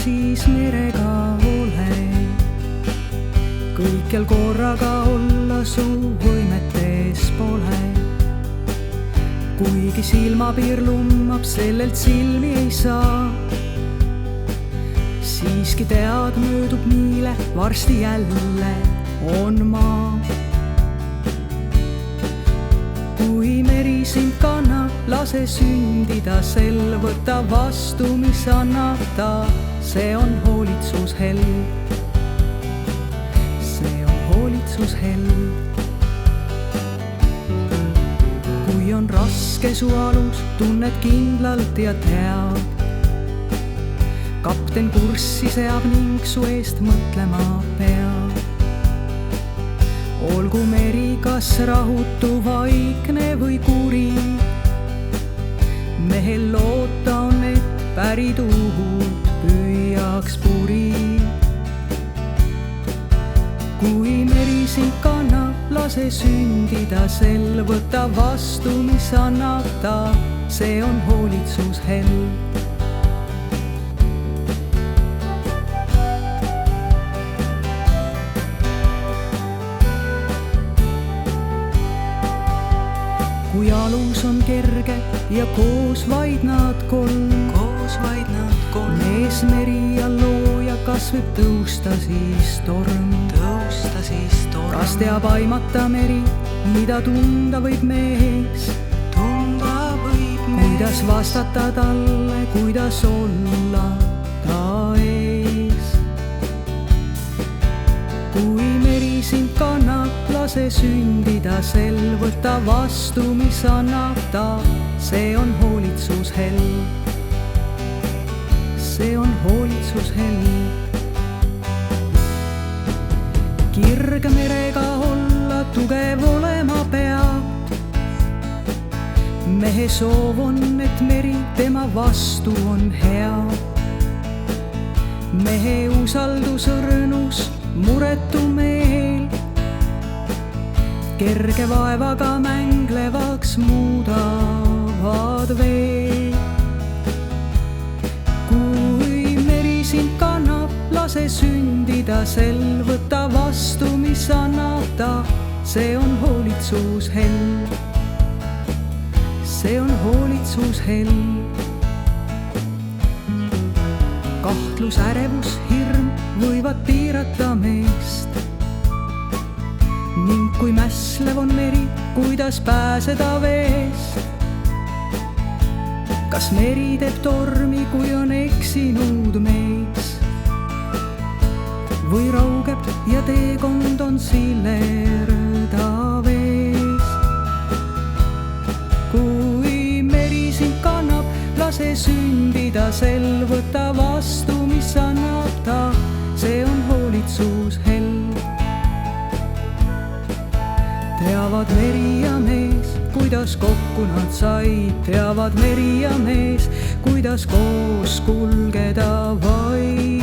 siis merega ole. Kõikjal korraga olla su võimetes pole. Kuigi silmapiir lummab, sellelt silmi ei saa. Siiski tead, möödub miile, varsti jälle on maa. Kui meri sind kannab, lase sündida sel, võta vastu, mis annab ta, see on hoolitsusheld. See on hoolitsusheld. Kui on raske su alus, tunned kindlalt ja tead, kapten kurssi seab ning su eest mõtlema peab. Olgu meri kas rahutu, vaikne või kuri, mehel loota on, et pärituult püüaks puri. Kui meri sind kannab, lase sündida sel, võta vastu, mis annab ta, see on hoolitsusheld. Kui alus on kerge ja koos vaid nad kolm, mees, meri ja looja, kas võib tõusta siis torm? Kas teab aimata meri, mida tunda võib mees? Kuidas vastata talle, kuidas olla ta ees? Kui meri sind kannab, lase sündida sel, võta vastu, mis annab ta, see on hoolitsusheld. See on hoolitsusheld. Kirge merega olla, tugev olema peab. Mehe soov on, et meri tema vastu on hea. Mehe usaldus õrnus, muretu meel, kerge vaevaga mänglevaks muudavad veel. Kui meri sind kannab, lase sündida sel, võta vastu, mis annab ta, see on hoolitsusheld. See on hoolitsusheld. Kahtlus, ärevus, hirm võivad piirata meest. Ning kui mässlev on meri, kuidas pääseda veest? Kas meri teeb tormi, kui on eksinud mees? Või raugeb ja teekond on silerda vees? Kui meri sind kannab, lase sündida sel, võta vastu, mis annab ta, see on hoolitsusheld. Teavad meri ja mees, kuidas kokku nad said, teavad meri ja mees, kuidas koos kulgeda vaid.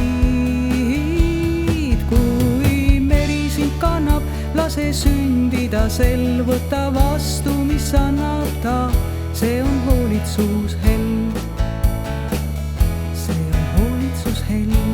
Kui meri sind kannab, lase sündida sel, võta vastu, mis annab ta, see on hoolitsusheld. See on hoolitsusheld.